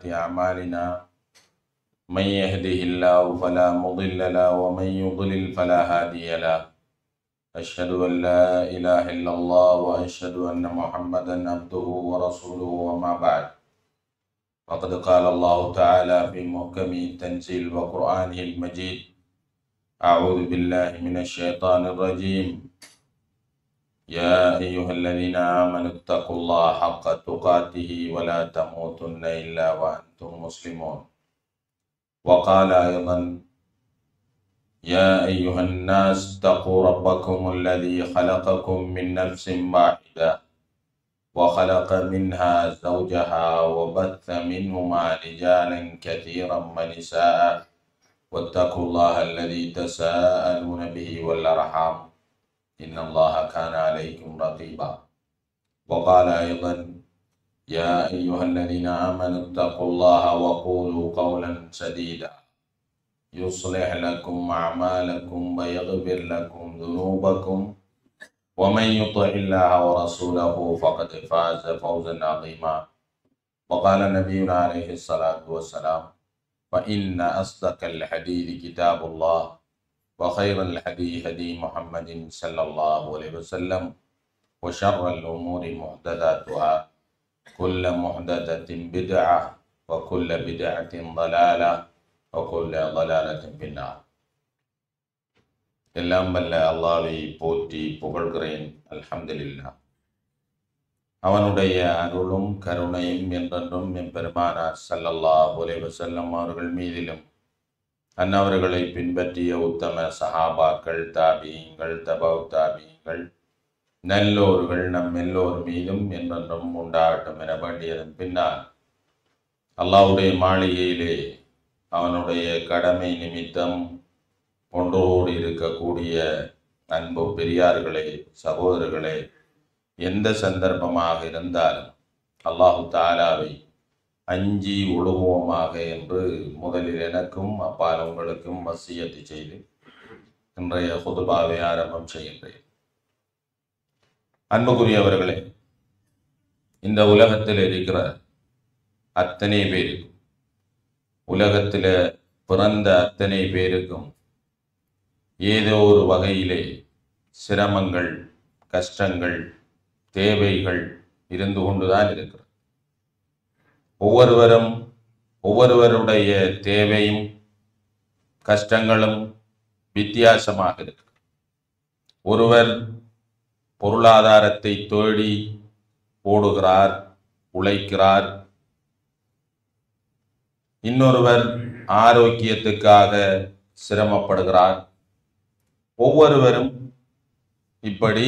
أعمالنا من يهده الله فلا مضل له ومن يضلل فلا هادي له أشهد أن لا إله إلا الله وأشهد أن محمدا عبده ورسوله وما بعد فقد قال الله تعالى في محكم التنزيل وقرآنه المجيد أعوذ بالله من الشيطان الرجيم يا أيها الذين آمنوا اتقوا الله حق تقاته ولا تموتن إلا وأنتم مسلمون وقال أيضا يا أيها الناس اتقوا ربكم الذي خلقكم من نفس واحدة وخلق منها زوجها وبث منهما رجالا كثيرا ونساء واتقوا الله الذي تساءلون به والأرحام إن الله كان عليكم رقيبا وقال أيضا يا أيها الذين آمنوا اتقوا الله وقولوا قولا سديدا يصلح لكم أعمالكم ويغفر لكم ذنوبكم ومن يطع الله ورسوله فقد فاز فوزا عظيما وقال نبينا عليه الصلاة والسلام فإن أصدق الحديث كتاب الله وخير الهدي هدي محمد صلى الله عليه وسلم وشر الأمور محدثاتها كل محدثة بدعة وكل بدعة ضلالة وكل ضلالة في النار. எல்லாம் வல்ல அல்லாஹ்வை போற்றி புகழ்கிறேன். அல்ஹம்துலில்லாஹ். அவனுடைய அருளும் கருணையும் என்றென்றும் எம்பெருமானார் ஸல்லல்லாஹு அலைஹி வஸல்லம் அவர்கள் மீதிலும் அன்னவர்களை பின்பற்றிய உத்தம சஹாபாக்கள், தாபியீங்கள், தபவு தாபியீங்கள், நல்லோர்கள் நம் எல்லோர் மீதும் என்றென்றும் உண்டாகட்டும் என வேண்டியதன் பின்னால் அல்லாஹ்வுடைய மாளிகையிலே அவனுடைய கடமை நிமித்தம் ஒன்றோடு இருக்கக்கூடிய அன்பு பெரியார்களே, சகோதரர்களே, எந்த சந்தர்ப்பமாக இருந்தாலும் அல்லாஹு தாலாவை அஞ்சி ஒழுகுவோமாக என்று முதலில் எனக்கும் அப்பால் உங்களுக்கும் வசியத்தை செய்து இன்றைய குதுபாவை ஆரம்பம் செய்கின்றேன். அன்புக்குரியவர்களே, இந்த உலகத்தில் இருக்கிற அத்தனை பேருக்கும், உலகத்தில் பிறந்த அத்தனை பேருக்கும் ஏதோ ஒரு வகையிலே சிரமங்கள், கஷ்டங்கள், தேவைகள் இருந்து கொண்டுதான் இருக்கிறது. ஒவ்வொருவருடைய தேவையும் கஷ்டங்களும் வித்தியாசமாக இருக்கு. ஒருவர் பொருளாதாரத்தை தேடி ஓடுகிறார், உழைக்கிறார். இன்னொருவர் ஆரோக்கியத்துக்காக சிரமப்படுகிறார். ஒவ்வொருவரும் இப்படி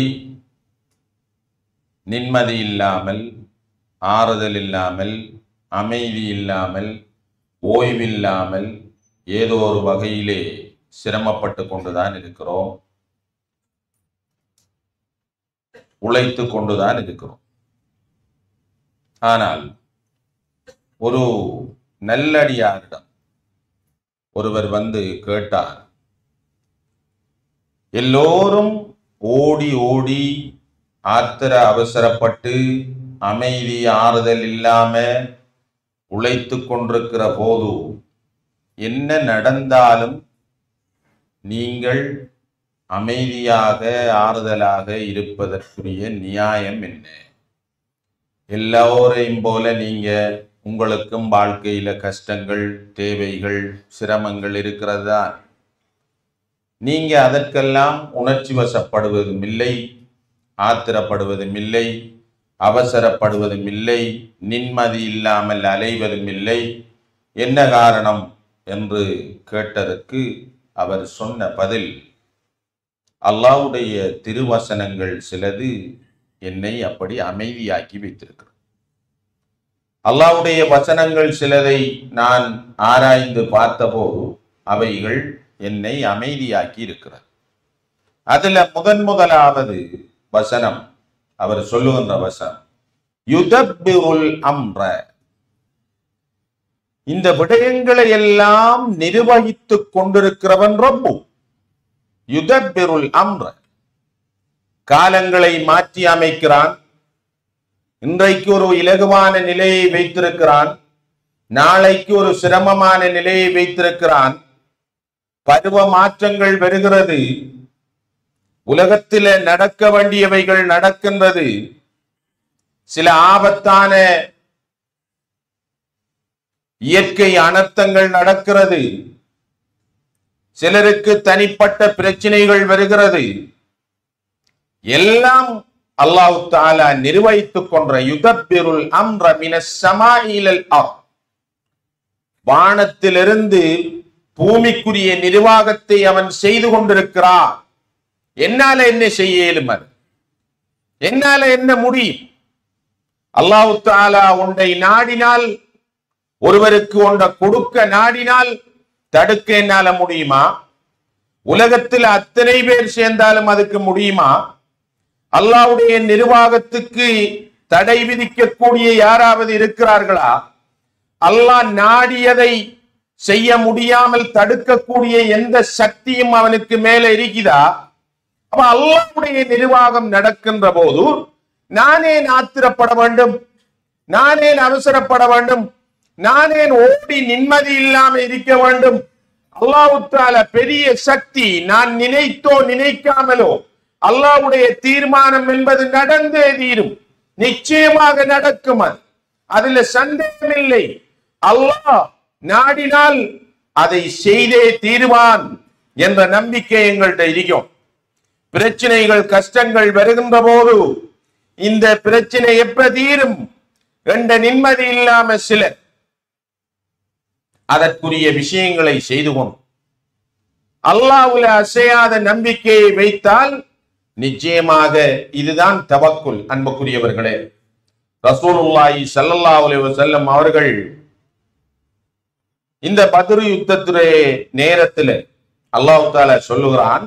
நிம்மதி இல்லாமல், ஆறுதல் இல்லாமல், அமைதி இல்லாமல், ஓய்வில்லாமல் ஏதோ ஒரு வகையிலே சிரமப்பட்டு கொண்டுதான் இருக்கிறோம், உழைத்து கொண்டுதான் இருக்கிறோம். ஆனால் ஒரு நல்லடியாரிடம் ஒருவர் வந்து கேட்டார், எல்லோரும் ஓடி ஓடி ஆத்திர அவசரப்பட்டு அமைதி ஆறுதல் இல்லாம உழைத்து கொண்டிருக்கிற போது என்ன நடந்தாலும் நீங்கள் அமைதியாக ஆறுதலாக இருப்பதற்குரிய நியாயம் என்ன? எல்லோரையும் போல நீங்க உங்களுக்கும் வாழ்க்கையில கஷ்டங்கள், தேவைகள், சிரமங்கள் இருக்கிறதா? நீங்க அதற்கெல்லாம் உணர்ச்சி வசப்படுவதும் இல்லை, ஆத்திரப்படுவதும் இல்லை, அவசரப்படுவதும் இல்லை, நிம்மதி இல்லாமல் அலைவதும் இல்லை. என்ன காரணம் என்று கேட்டதற்கு அவர் சொன்ன பதில், அல்லாஹ்வுடைய திருவசனங்கள் சிலது என்னை அப்படி அமைதியாக்கி வைத்திருக்கிறது. அல்லாஹ்வுடைய வசனங்கள் சிலதை நான் ஆராய்ந்து பார்த்தபோது அவைகள் என்னை அமைதியாக்கி இருக்கிறது. அதுல முதலாவது வசனம், அவர் சொல்லுகின்ற வசனம், யுதப்பிருல் அம்ர, இந்த விடயங்களை எல்லாம் நிர்வகித்துக் கொண்டிருக்கிறவன் ரப்பு. யுதப்பிருல் அம்ர, காலங்களை மாற்றி அமைக்கிறான், இன்றைக்கு ஒரு இலகுவான நிலையை வைத்திருக்கிறான், நாளைக்கு ஒரு சிரமமான நிலையை வைத்திருக்கிறான். பருவ மாற்றங்கள் வருகிறது. உலகத்தில் நடக்க வேண்டியவைகள் நடக்கின்றது. சில ஆபத்தான இயற்கை அனர்த்தங்கள் நடக்கிறது. சிலருக்கு தனிப்பட்ட பிரச்சனைகள் வருகிறது. எல்லாம் அல்லாஹ் தஆலா நிர்வகித்துக் கொண்ட யுதப்பிருல் அம்ர மினஸ் ஸமாஇ இலல் அர்த், வானத்திலிருந்து பூமிக்குரிய நிர்வாகத்தை அவன் செய்து கொண்டிருக்கிறான். என்னால என்ன செய்ய இயலும்? என்னால என்ன முடியும்? அல்லாஹ் தஆலா ஒன்றை நாடினால், ஒருவருக்கு ஒன்றை கொடுக்க நாடினால் தடுக்க என்னால முடியுமா? உலகத்தில் அத்தனை பேர் சேர்ந்தாலும் அதுக்கு முடியுமா? அல்லாஹ்வுடைய நிர்வாகத்துக்கு தடை விதிக்கக்கூடிய யாராவது இருக்கிறார்களா? அல்லாஹ் நாடியதை செய்ய முடியாமல் தடுக்கக்கூடிய எந்த சக்தியும் அவனுக்கு மேல இருக்குதா? அப்ப அல்லாஹ்வுடைய நிர்வாகம் நடக்கின்ற போது நானே ஆத்திரப்பட வேண்டும்? நானே அவசரப்பட வேண்டும்? நானே ஓடி நிம்மதி இல்லாம இருக்க வேண்டும்? அல்லாஹ் தஆலா பெரிய சக்தி. நான் நினைத்தோ நினைக்காமலோ அல்லாஹ்வுடைய தீர்மானம் என்பது நடந்தே தீரும். நிச்சயமாக நடக்கும். அதுல சந்தேகமில்லை. அல்லாஹ் நாடினால் அதை செய்தே தீர்வான் என்ற நம்பிக்கை எங்கள்கிட்ட இருக்கும். பிரச்சனைகள் கஷ்டங்கள் வருகின்ற போது இந்த பிரச்சனை எப்ப தீரும் என்ற நிம்மதி இல்லாம சிலர் அதற்குரிய விஷயங்களை செய்து கொண்டு அல்லாஹ்வுல அசையாத நம்பிக்கையை வைத்தால் நிச்சயமாக இதுதான் தவக்குல். அன்புக்குரியவர்களே, ரசூலுல்லாஹி ஸல்லல்லாஹு அலைஹி வஸல்லம் அவர்கள் இந்த பத்ர் யுத்தத்துடைய நேரத்தில் அல்லாஹ் தஆலா சொல்லுகிறான்,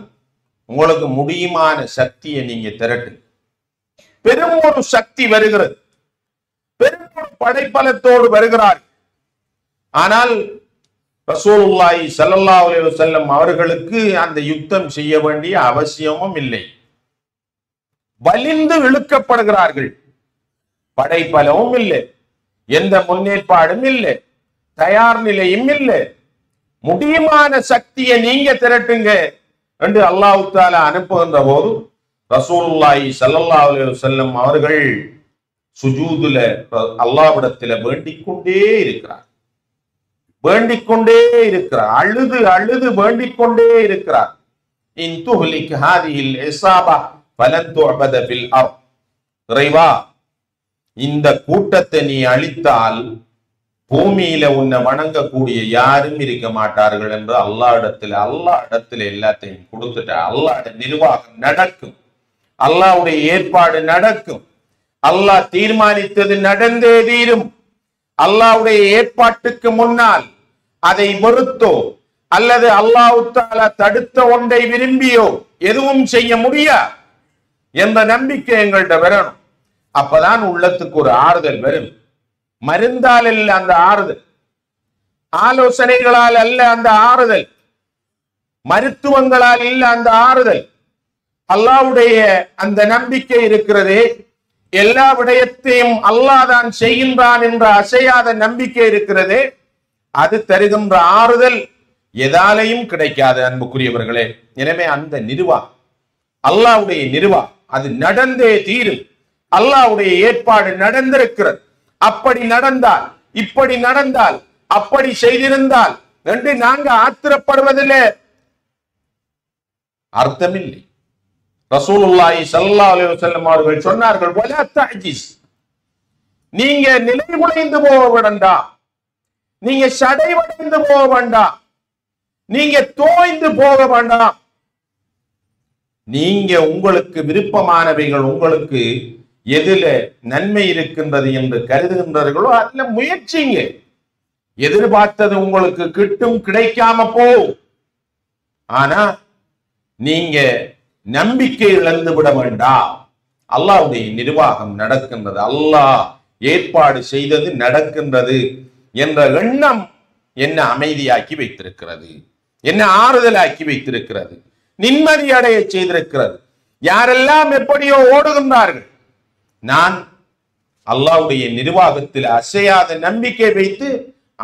உங்களுக்கு முடியுமான சக்தியை நீங்க திரட்டு. பெரும் ஒரு சக்தி வருகிறது, பெரும் ஒரு படைப்பலத்தோடு வருகிறார். ஆனால் ரசூலுல்லாஹி ஸல்லல்லாஹு அலைஹி வஸல்லம் அவர்களுக்கு அந்த யுத்தம் செய்ய வேண்டிய அவசியமும் இல்லை. வலிந்து இழுக்கப்படுகிறார்கள். படைப்பலமும் இல்லை, எந்த முன்னேற்பாடும் இல்லை, தயார் நிலையும் இல்லை. முடியுமான சக்தியை நீங்க திரட்டுங்க என்று அல்லாஹ் தஆலா அனுப்புகின்ற போது ரசூலுல்லாஹி ஸல்லல்லாஹு அலைஹி வஸல்லம் அவர்கள் சுஜூதுல அல்லாஹ்விடத்துல வேண்டிக் கொண்டே இருக்கிறார். வேண்டிக் கொண்டே இருக்கிறார். அழுது அழுது வேண்டிக் கொண்டே இருக்கிறார். இன் துஹ்லிக் ஹாதிஹில் இஸாபா ஃபலன் துஅபத ஃபில் அர்த், இறைவா இந்த கூட்டத்தை நீ அழித்தால் பூமியில உன்னை வணங்கக்கூடிய யாரும் இருக்க மாட்டார்கள் என்று அல்லாஹ் இடத்துல எல்லாத்தையும் கொடுத்துட்ட. அல்லாஹ்வுடைய நிர்வாகம் நடக்கும், அல்லாஹ்வுடைய ஏற்பாடு நடக்கும். அல்லாஹ் தீர்மானித்தது நடந்தே தீரும். அல்லாஹ்வுடைய ஏற்பாட்டுக்கு முன்னால் அதை வெறுத்தோ அல்லது அல்லாஹ் தஆலா தடுத்த ஒன்றை விரும்பியோ எதுவும் செய்ய முடியாது என்ற நம்பிக்கை எங்கள்கிட்ட வரணும். அப்பதான் உள்ளத்துக்கு ஒரு ஆறுதல் வரும். மருந்தால் அல்ல அந்த ஆறுதல், ஆலோசனைகளால் அல்ல அந்த ஆறுதல், மருத்துவங்களால் இல்ல அந்த ஆறுதல். அல்லாஹ்வுடைய அந்த நம்பிக்கை இருக்கிறதே, எல்லா விடயத்தையும் அல்லாஹ் தான் செய்கின்றான் என்ற அசையாத நம்பிக்கை இருக்கிறதே, அது தருகின்ற ஆறுதல் எதாலையும் கிடைக்காது. அன்புக்குரியவர்களே, எனவே அந்த நிர்வாகம் அல்லாஹ்வுடைய நிர்வாகம் அது நடந்தே தீரும். அல்லாஹ்வுடைய ஏற்பாடு நடந்திருக்கிறது. அப்படி நடந்தால், இப்படி நடந்தால், அப்படி செய்திருந்தால் என்று நாங்க ஆத்திரப்படுவதில் அர்த்தமில்லை. ரசூலுல்லாஹி ஸல்லல்லாஹு அலைஹி வஸல்லம் அவர்கள் சொன்னார்கள், வலா தஅஜிஸ், நீங்க நிலைகுலைந்து போக வேண்டாம், நீங்க சடைவடைந்து போக வேண்டாம், நீங்க தோய்ந்து போக வேண்டாம். நீங்க உங்களுக்கு விருப்பமானவைகள், உங்களுக்கு எதுல நன்மை இருக்கின்றது என்று கருதுகின்றார்களோ அதுல முயற்சிங்க. எதிர்பார்த்தது உங்களுக்கு கிட்டும், கிடைக்காம போகும். ஆனா நீங்க நம்பிக்கை இழந்து விட வேண்டாம். அல்லாஹ்வுடைய நிர்வாகம் நடக்கின்றது, அல்லாஹ் ஏற்பாடு செய்தது நடக்கின்றது என்ற எண்ணம் என்ன அமைதியாக்கி வைத்திருக்கிறது, என்ன ஆறுதலாக்கி வைத்திருக்கிறது, நிம்மதி அடைய செய்திருக்கிறது. யாரெல்லாம் எப்படியோ ஓடுகின்றார்கள், நான் அல்லாஹ்வுடைய நிர்வாகத்தில் அசையாத நம்பிக்கை வைத்து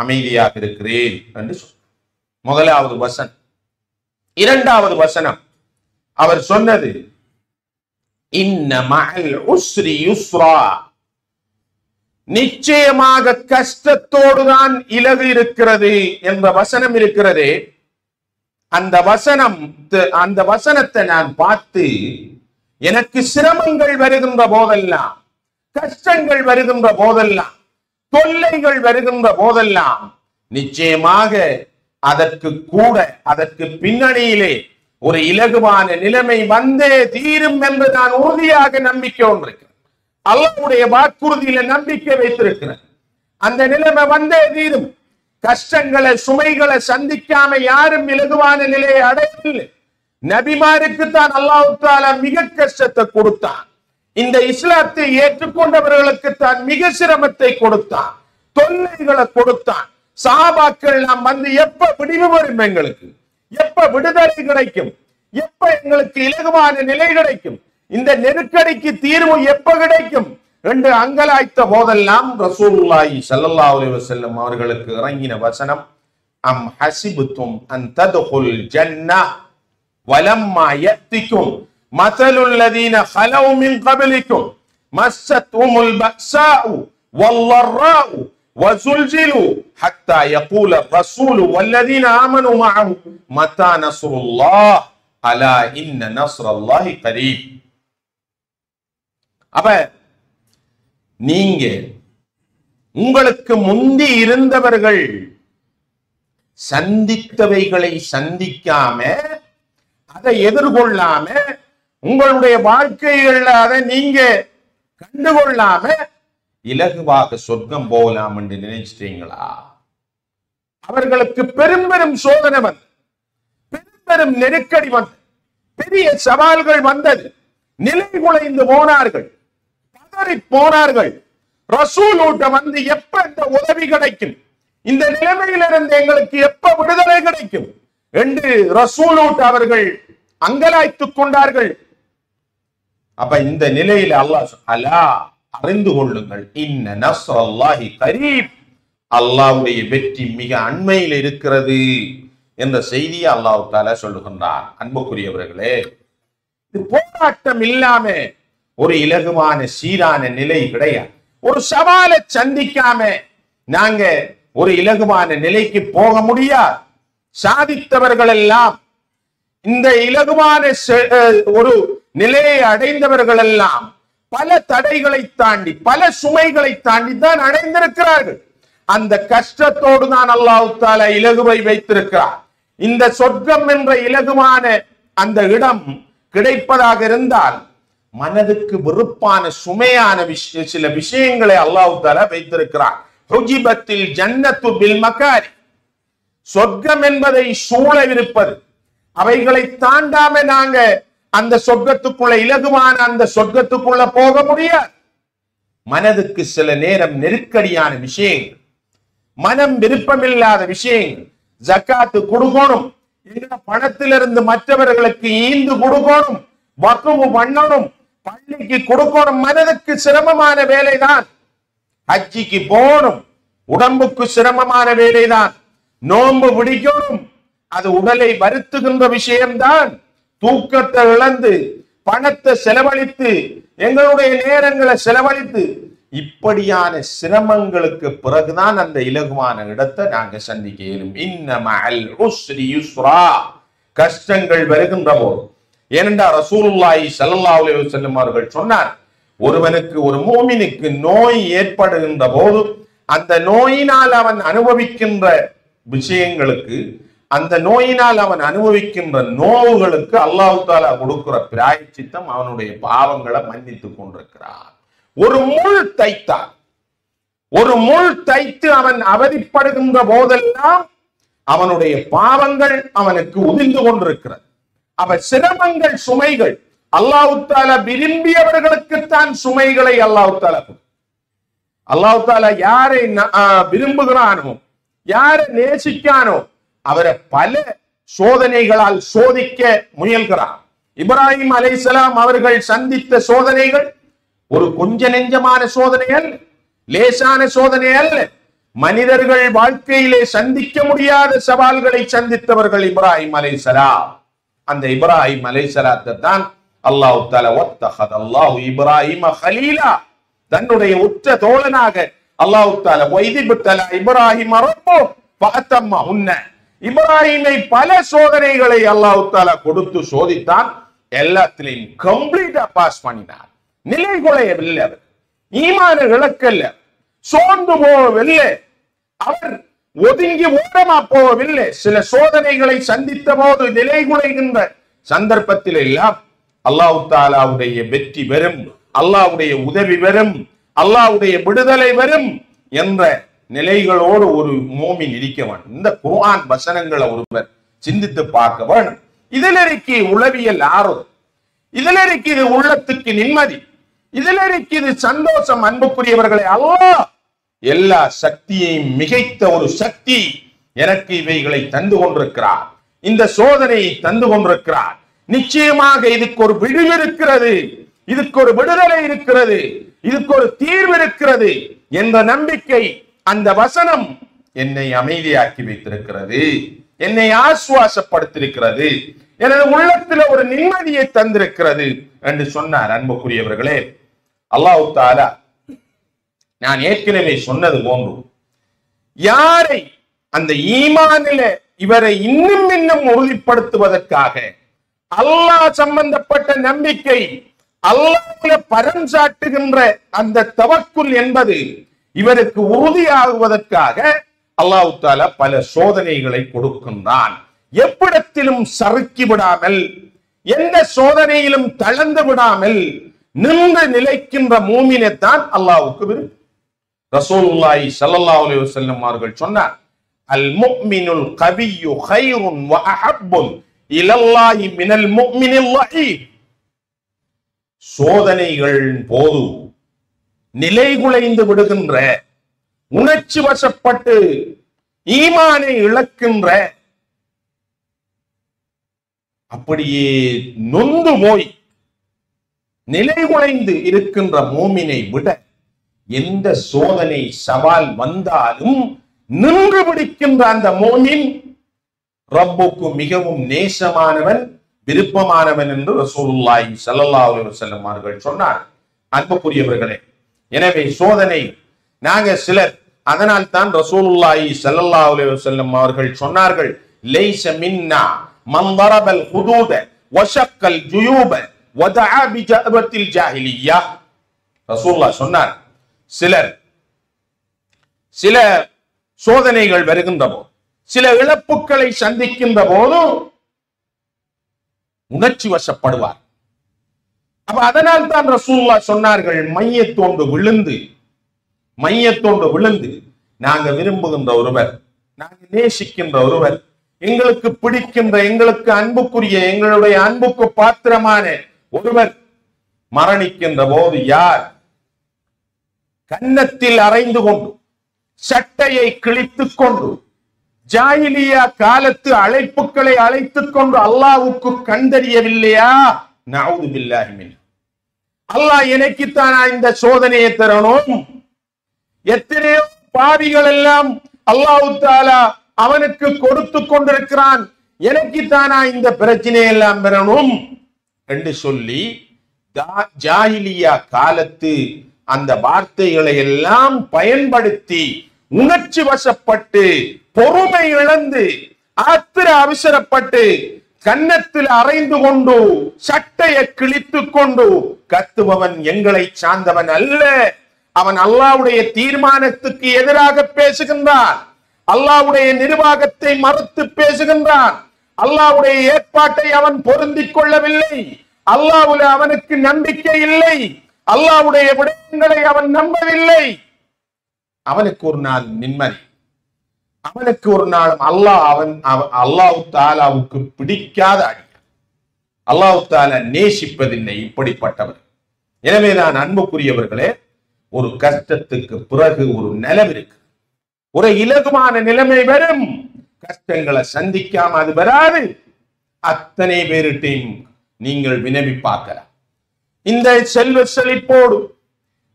அமைதியாக இருக்கிறேன் என்று சொன்னார். முதலாவது வசனம். இரண்டாவது வசனம் அவர் சொன்னது இன்ன மஅல் உஸ்ரி யுஸ்ரா, நிச்சயமாக கஷ்டத்தோடுதான் இலகு இருக்கிறது என்ற வசனம் இருக்கிறதே. அந்த வசனத்தை நான் பார்த்து எனக்கு சிரமங்கள் வருகின்ற போதெல்லாம், கஷ்டங்கள் வருகின்ற போதெல்லாம், தொல்லைகள் வருகின்ற போதெல்லாம் நிச்சயமாக அதற்கு பின்னணியிலே ஒரு இலகுவான நிலைமை வந்தே தீரும் என்று நான் உறுதியாக நம்பிக்கை கொண்டிருக்கிறேன். அல்லாஹ்வுடைய வாக்குறுதியில நம்பிக்கை வைத்திருக்கிறேன். அந்த நிலைமை வந்தே தீரும். கஷ்டங்களை சுமைகளை சந்திக்காம யாரும் இலகுவான நிலையை அடையவில்லை. நபிமாருக்கு தான் அல்லாஹ் தஆலா மிக கஷ்டத்தை கொடுத்தான். இந்த இஸ்லாத்தை ஏற்றுக்கொண்டவர்களுக்கு தான் மிக சிரமத்தை கொடுத்தான், தொல்லைகளை கொடுத்தான். சஹாபாக்கள் நாம் வந்து எப்ப விடிவு வரும், எங்களுக்கு எப்ப விடுதலை கிடைக்கும், எப்ப எங்களுக்கு இலகுவான நிலை கிடைக்கும், இந்த நெருக்கடிக்கு தீர்வு எப்ப கிடைக்கும் என்று அங்கலாய்த்த போதெல்லாம் ரசூலுல்லாஹி ஸல்லல்லாஹு அலைஹி வஸல்லம் அவர்களுக்கு இறங்கின வசனம் அம் ஹஸிபுத்தும் அன் தத்குல் ஜன்னஹ் வலம்மா யத்திக்கும் மஸலுல் லதீன ஹலவு மின் கப்லிக்கும் மஸ்ஸத்ஹுமுல் பஸாஉ வல்லர்ராஉ وزلزلوا حتى يقول الرسول والذين آمنوا معه متى نصر الله ألا إن نصر الله قريب. அப்ப நீங்க உங்களுக்கு முந்தி இருந்தவர்கள் சந்தித்தவைகளை சந்திக்காம, அதை எதிர்கொள்ளாம, உங்களுடைய வாழ்க்கைகள்ல அதை நீங்க கண்டுகொள்ளாம இலகுவாக சொர்க்கம் போகலாம் என்று நினைச்சிட்டீங்களா? அவர்களுக்கு பெரும் பெரும் சோதனை வந்து, பெரும் பெரும் நெருக்கடி வந்து, பெரிய சவால்கள் வந்தது. நிலை குலைந்து போனார்கள், பதறி போனார்கள். ரசூலூட்ட வந்து எப்ப இந்த உதவி கிடைக்கும், இந்த நிலைமையிலிருந்து எங்களுக்கு எப்ப விடுதலை கிடைக்கும் என்று ரசூலூட்ட அவர்கள் அங்கலாய்த்துக் கொண்டார்கள். அப்ப இந்த நிலையில அல்லாஹ் அலா அறிந்து கொள்ளுங்கள், இன்ன நஸ்ரல்லாஹி கரீப், அல்லாஹ்வுடைய வெற்றி மிக அண்மையில் இருக்கிறது என்ற செய்தியை அல்லாஹ் தஆலா சொல்லுகின்றார். அன்புக்குரியவர்களே, இது போராட்டம் இல்லாம ஒரு இலகுவான சீரான நிலை கிடையாது. ஒரு சவாலை சந்திக்காம நாங்க ஒரு இலகுவான நிலைக்கு போக முடியாது. சாதித்தவர்கள் எல்லாம், இந்த இலகுவான ஒரு நிலையை அடைந்தவர்கள் எல்லாம் பல தடைகளை தாண்டி, பல சுமைகளை தாண்டி தான் அடைந்திருக்கிறார்கள். அந்த கஷ்டத்தோடு தான் அல்லாஹ் தஆலா இலகுவை வைத்திருக்கிறார். இந்த சொர்க்கம் என்ற இலகுவான அந்த இடம் கிடைப்பதாக இருந்தால் மனதுக்கு வெறுப்பான சுமையான சில விஷயங்களை அல்லாஹ் தஆலா வைத்திருக்கிறார். ஹுஜிபத்தில் ஜன்னத்து பில் மகாரி, சொர்க்கம் என்பதை சூழ இருப்பது, அவைகளை தாண்டாம நாங்க அந்த சொர்க்கத்துக்குள்ள, இலகுவான அந்த சொர்க்கத்துக்குள்ள போக முடியாது. மனதுக்கு சில நேரம் நெருக்கடியான விஷயங்கள், மனம் விருப்பமில்லாத விஷயங்கள், ஜக்காத்து கொடுக்கணும், எங்க பணத்திலிருந்து மற்றவர்களுக்கு ஈந்து கொடுக்கணும், வக்ஃப் பண்ணணும், பள்ளிக்கு கொடுக்கணும், மனதுக்கு சிரமமான வேலைதான். ஹஜ்ஜிக்கு போகணும், உடம்புக்கு சிரமமான வேலைதான். நோன்பு பிடிக்கணும், அது உடலை வருத்துகின்ற விஷயம்தான். தூக்கத்தை இழந்து, பணத்தை செலவழித்து, எங்களுடைய நேரங்களை செலவழித்து, இப்படியான சிரமங்களுக்கு பிறகுதான் அந்த இலகுவான இடத்தை நாங்க சந்திக்க இயலும். இன்ன மஅல் உஸ்ரி யுஸ்ரா, கஷ்டங்கள் வருகின்ற போது, ஏனென்றால் ரசூலுல்லாஹி ஸல்லல்லாஹு அலைஹி வஸல்லம் அவர்கள் சொன்னார், ஒருவனுக்கு, ஒரு மூமினுக்கு நோய் ஏற்படுகின்ற போது அந்த நோயினால் அவன் அனுபவிக்கின்ற விஷயங்களுக்கு, அந்த நோயினால் அவன் அனுபவிக்கின்ற நோவுகளுக்கு அல்லாஹ் தஆலா கொடுக்கிற பிராயச்சித்தம் அவனுடைய பாவங்களை மன்னித்துக் கொண்டிருக்கிறார். ஒரு முள் தைத்தான், ஒரு முள் தைத்து அவன் அவதிப்படுகின்ற போதெல்லாம் அவனுடைய பாவங்கள் அவனுக்கு உதிர்ந்து கொண்டிருக்கிறது. அவ சிரமங்கள், சுமைகள் அல்லாஹ் தஆலா விரும்பியவர்களுக்குத்தான் சுமைகளை அல்லாஹ் தஆலா யாரை விரும்புகிறானோ, யாரை நேசிக்கானோ அவரை பல சோதனைகளால் சோதிக்க முயல்கிறார். இப்ராஹிம் அலைஹிஸ்ஸலாம் அவர்கள் சந்தித்த சோதனைகள் ஒரு கொஞ்ச நெஞ்சமான சோதனை அல்ல, லேசான சோதனை அல்ல. மனிதர்கள் வாழ்க்கையிலே சந்திக்க முடியாத சவால்களை சந்தித்தவர்கள் இப்ராஹிம் அலைஹிஸ்ஸலாம். அந்த இப்ராஹிம் அலைஹிஸ்ஸலாத்தை தான் அல்லாஹ் தஆலா வத்தஹதல்லாஹு இப்ராஹிம கலீலா, தன்னுடைய உற்ற தோழனாக அல்லாஹ் தஆலா வைதிபத்தல இப்ராஹிம ரப்பு ஃபஅத்தம்மஹுன்ன, இப்ராஹிமை பல சோதனைகளை அல்லாஹ் தஆலா கொடுத்து சோதித்தான். எல்லாத்திலையும் கம்ப்ளீட்டா பாஸ் பண்ணினார். நிலை குலையவில்லை, அவர் ஈமான இழக்கல்ல, சோர்ந்து போகவில்லை, அவர் ஒதுங்கி ஓரமா போகவில்லை. சில சோதனைகளை சந்தித்த போது நிலை குலைகின்ற சந்தர்ப்பத்தில் எல்லாம் அல்லாஹ் தஆலாவுடைய வெற்றி வரும், அல்லாஹ்வுடைய உதவி வரும், அல்லாஹ்வுடைய விடுதலை வரும் என்ற நிலைகளோடு ஒரு மோமின் இருக்க வேண்டும். இந்த குர்ஆன் வசனங்களை ஒருவர் சிந்தித்து பார்க்க வேண்டும். இதில் இருக்கு உளவியல் ஆறுதல், இதில் இருக்குது உள்ளத்துக்கு நிம்மதி, இதில் இருக்குது சந்தோஷம். அன்புக்குரியவர்களை, அல்லாஹ் எல்லா சக்தியையும் மிகைத்த ஒரு சக்தி எனக்கு இவைகளை தந்து கொண்டிருக்கிறார், இந்த சோதனையை தந்து கொண்டிருக்கிறார். நிச்சயமாக இதுக்கு ஒரு விடுவு இருக்கிறது, இதுக்கு ஒரு விடுதலை இருக்கிறது, இதுக்கு ஒரு தீர்வு இருக்கிறது என்ற நம்பிக்கை அந்த வசனம் என்னை அமைதியாக்கி வைத்திருக்கிறது, என்னை ஆசுவாசப்படுத்திருக்கிறது, எனது உள்ளத்தில் ஒரு நிம்மதியை தந்திருக்கிறது என்று சொன்னார். அன்புக்குரியவர்களே, அல்லாஹ் தஆலா நான் ஏற்கனவே சொன்னது போன்று யாரை அந்த ஈமானில இவரை இன்னும் இன்னும் உறுதிப்படுத்துவதற்காக அல்லாஹ் சம்பந்தப்பட்ட நம்பிக்கை, அல்லாஹ்வுல பரம் சாட்டுகின்ற அந்த தவக்குல் என்பது இவருக்கு உறுதியாகுவதற்காக அல்லாஹ் தஆலா பல சோதனைகளை கொடுக்கின்றான். எவ்விடத்திலும் சறுக்கி விடாமல், எந்த சோதனையிலும் தளர்ந்து விடாமல் நின்று நிலைக்கின்ற மூமினைத்தான் அல்லாஹ்வுக்கு விருப்பம். ரசூலுல்லாஹி ஸல்லல்லாஹு அலைஹி வஸல்லம் அவர்கள் சொன்னார், அல் முஃமினுல் கவிய்யு கைருன் வ அஹப்பு இலல்லாஹி மினல் முஃமினில் லஈஃப். சோதனைகளின் போது நிலைகுலைந்து விடுகின்ற, உணர்ச்சி வசப்பட்டு ஈமானை இழக்கின்ற, அப்படியே நொந்து போய் நிலைகுலைந்து இருக்கின்ற மூமினை விட எந்த சோதனை சவால் வந்தாலும் நின்று பிடிக்கின்ற அந்த மூமின் ரப்புக்கு மிகவும் நேசமானவன், விருப்பமானவன் என்று ரசூலுல்லாஹி ஸல்லல்லாஹு அலைஹி வஸல்லம் அவர்கள் சொன்னார். அன்புக்குரியவர்களே, எனவே சோதனை நாங்க சிலர், அதனால் தான் ரசூலுல்லாஹி ஸல்லல்லாஹு அலைஹி வஸல்லம் அவர்கள் சொன்னார்கள், லைஸ மின்னா மன் ضربல் ஹுதூத வஷக்கல் ஜுயூப வதஆ பிஜஅபத்தில் ஜாஹிலிய்யா. ரசூலுல்லாஹ் சொன்னார், சில சோதனைகள் வருகின்ற போது, சில இழப்புகளை சந்திக்கின்ற போது உணர்ச்சி வசப்படுவார். அப்ப அதனால் தான் ரசூலுல்லாஹ் சொன்னார்கள், மையத்தோண்டு விழுந்து நாங்க விரும்புகின்ற ஒருவர், நாங்க நேசிக்கின்ற ஒருவர், எங்களுக்கு பிடிக்கின்ற, எங்களுக்கு அன்புக்குரிய, எங்களுடைய அன்புக்கு பாத்திரமான ஒருவர் மரணிக்கின்ற போது யார் கன்னத்தில் அறைந்து கொண்டு, சட்டையை கிழித்துக் கொண்டு, ஜாஹிலியா காலத்து அழைப்புகளை அழைத்துக் கொண்டு அல்லாஹ்வுக்கு கண்டறியவில்லையா? நஊது பில்லாஹி மின். அல்லாஹ் எனக்குத்தானா இந்த சோதனையை தரணும்? எத்தனையோ பாவிகள் எல்லாம் அல்லாஹ் தஆலா அவனுக்கு கொடுத்து கொண்டிருக்கிறான், எனக்குத்தானா இந்த பிரச்சனையை எல்லாம் பெறணும் என்று சொல்லி ஜாஹிலியா காலத்து அந்த வார்த்தைகளை எல்லாம் பயன்படுத்தி உணர்ச்சி வசப்பட்டு, பொறுமை இழந்து, ஆத்திர அவசரப்பட்டு, கன்னத்தில் அறைந்து கொண்டு, சட்டையை கிழித்துக் கொண்டு கத்துபவன் எங்களை சார்ந்தவன் அல்ல. அவன் அல்லாஹ்வுடைய தீர்மானத்துக்கு எதிராக பேசுகின்றான், அல்லாஹ்வுடைய நிர்வாகத்தை மறுத்து பேசுகின்றான், அல்லாஹ்வுடைய ஏற்பாட்டை அவன் பொருந்திக் கொள்ளவில்லை, அல்லாஹ்வுல அவனுக்கு நம்பிக்கை இல்லை, அல்லாஹ்வுடைய விடயங்களை அவன் நம்பவில்லை. அவனுக்கு ஒரு நாள் நிம்மதி, அவனுக்கு ஒரு நாள் அல்லாஹ் தஆலாவுக்கு பிடிக்காத அடியான், அல்லாஹ் தஆலா நேசிப்பதில்லை இப்படிப்பட்டவர். எனவேதான் அன்புக்குரியவர்களே, ஒரு கஷ்டத்துக்கு பிறகு ஒரு நிலம் இருக்கு, ஒரு இலகுவான நிலைமை வரும். கஷ்டங்களை சந்திக்காம அது வராது. அத்தனை பேரிட்டையும் நீங்கள் வினவி பார்க்கலாம். இந்த செல்வ செழிப்போடு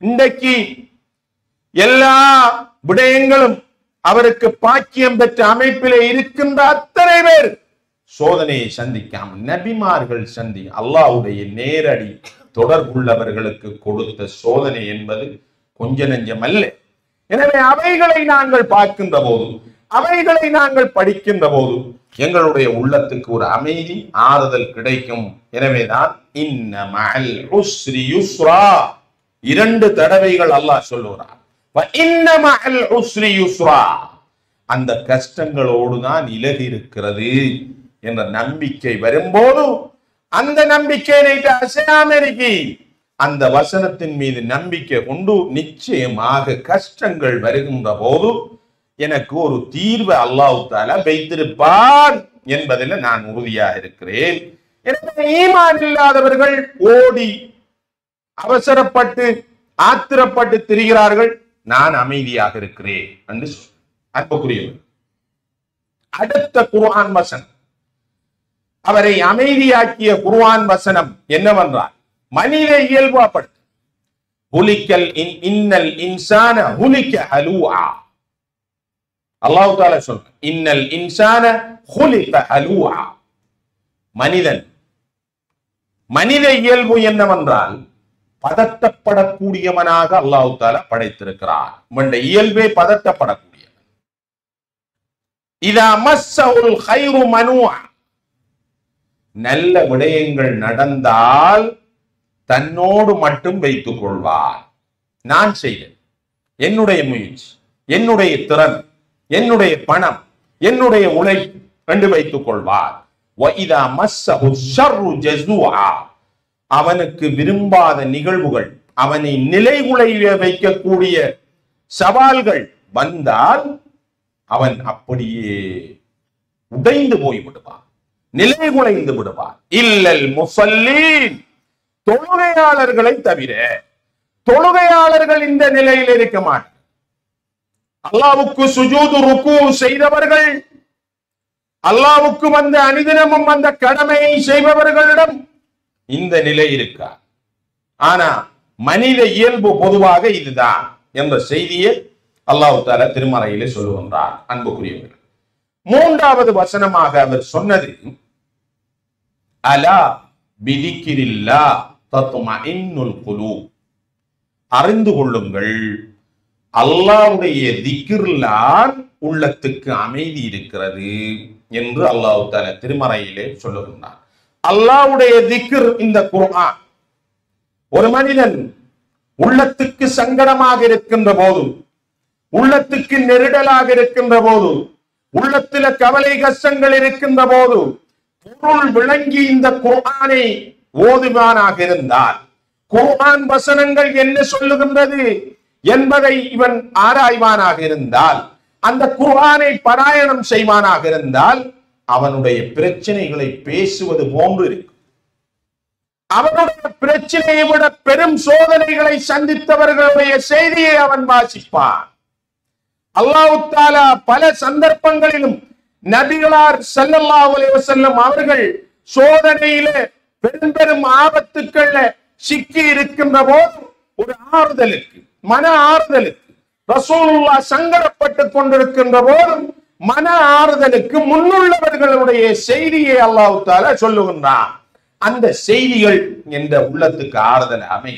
இன்றைக்கு எல்லா விடயங்களும் அவருக்கு பாக்கியம் பெற்ற அமைப்பிலே இருக்கின்ற அத்தனை பேர் சோதனையை சந்திக்காமல் நபிமார்கள் அல்லாஹ்வுடைய நேரடி தொடர்புள்ளவர்களுக்கு கொடுத்த சோதனை என்பது கொஞ்ச நெஞ்சம் அல்ல. எனவே அவைகளை நாங்கள் பார்க்கின்ற போது, அவைகளை நாங்கள் படிக்கின்ற போது எங்களுடைய உள்ளத்துக்கு ஒரு அமைதி, ஆறுதல் கிடைக்கும். எனவேதான் இன்ன மஅல் உஸ்ரி யுஸ்ரா 2 தடவைகள் அல்லாஹ் சொல்லுகிறார். இன்ன மஅல் உஸ்ரி யுஸ்ரா, அந்த கஷ்டங்களோடு தான் இலகு இருக்கிறது என்ற நம்பிக்கை வரும்போது, அந்த நம்பிக்கையை அசையாம அந்த வசனத்தின் மீது நம்பிக்கை கொண்டு நிச்சயமாக கஷ்டங்கள் வருகின்ற போது எனக்கு ஒரு தீர்வு அல்லாஹ் தஆலா வைத்திருப்பான் என்பதில் நான் உறுதியாக இருக்கிறேன். எனவே ஈமான் இல்லாதவர்கள் ஓடி அவசரப்பட்டு ஆத்திரப்பட்டு திரிகிறார்கள். நான் அமைதியாக இருக்கிறேன் என்று அன்புக்குரியவர். அடுத்த குர்ஆன் வசனம், அவரை அமைதியாக்கிய குர்ஆன் வசனம் என்னவென்றால், மனித இயல்பாப்பட்டு ஹுலிக்கல் இன்னல் இன்சான ஹுலிக ஹலூஆ. அல்லாஹ் தஆலா சொல்றார், இன்னல் இன்சான ஹுலிக ஹலூஆ. மனித இயல்பு என்னவென்றால் பதட்டப்படக்கூடியவனாக அல்லாஹ் தஆலா படைத்திருக்கிறார். நம்முடைய இயல்பே பதட்டப்படக்கூடியவன். இதா மஸ்ஸஹுல் கைரு மனூஆ, நல்ல விடயங்கள் நடந்தால் தன்னோடு மட்டும் வைத்துக் கொள்வார். நான் செய்தேன், என்னுடைய முயற்சி, என்னுடைய திறன், என்னுடைய பணம், என்னுடைய உழைப்பு என்று வைத்துக் கொள்வார். அவனுக்கு விரும்பாத நிகழ்வுகள், அவனை நிலைகுலைய வைக்கக்கூடிய சவால்கள் வந்தால் அவன் அப்படியே உடைந்து போய்விடுவான், நிலைகுலைந்து விடுவார். இல்லல் முஸல்லீன், தொழுகையாளர்களை தவிர. தொழுகையாளர்கள் இந்த நிலையில் இருக்க மாட்டார். அல்லாஹ்வுக்கு சுஜூது ருக்கு செய்தவர்கள், அல்லாஹ்வுக்கு வந்த அனுதினமும் அந்த கடமையை செய்பவர்களிடம் இந்த நிலை இருக்கா. ஆனா மனித இயல்பு பொதுவாக இதுதான் என்ற செய்தியை அல்லாஹ் தஆலா திருமறையிலே சொல்லுகின்றார். அன்புக்குரியவர்கள், 3வது வசனமாக அவர் சொன்னது, அலா பிதிக்ரில்லாஹ் தத்மஇன்னுல் குலூப், அறிந்து கொள்ளுங்கள், அல்லாஹ்வுடைய திக்ரில் உள்ளத்துக்கு அமைதி இருக்கிறது என்று அல்லாஹ் தஆலா திருமறையிலே சொல்லுகின்றார். அல்லாஹ்வுடைய திக்ர் இந்த குர்ஆன். ஒரு மனிதன் உள்ளத்துக்கு சங்கடமாக இருக்கின்ற போது, உள்ளத்துக்கு நெருடலாக இருக்கின்ற போது, உள்ளத்தில கவலை கஷ்டங்கள் இருக்கின்ற போது பொருள் விளங்கி இந்த குர்ஆனை ஓதுவானாக இருந்தால், குர்ஆன் வசனங்கள் என்ன சொல்லுகின்றது என்பதை இவன் ஆராய்வானாக இருந்தால், அந்த குர்ஆனை பாராயணம் செய்வானாக இருந்தால், அவனுடைய பிரச்சனைகளை பேசுவது போன்று இருக்கும். அவனுடைய பிரச்சனையை விட பெரும் சோதனைகளை சந்தித்தவர்களுடைய செய்தியை அவன் வாசிப்பான். அல்லாஹ் தஆலா பல சந்தர்ப்பங்களிலும் நபிகளார் ஸல்லல்லாஹு அலைஹி வஸல்லம் அவர்கள் சோதனையிலே பெரும் பெரும் ஆபத்துக்கள் சிக்கி இருக்கின்ற போது ஒரு ஆறுதலுக்கு, மன ஆறுதலுக்கு, ரசூலுல்லாஹ் சங்கடப்பட்டு கொண்டிருக்கின்ற போது மன ஆறுதலுக்கு முன்னுள்ளவர்களுடைய செய்தியை அல்லாஹ் தஆலா சொல்லுகின்றான். அந்த செய்திகள் என்ற உள்ளத்துக்கு ஆறுதல் அமை.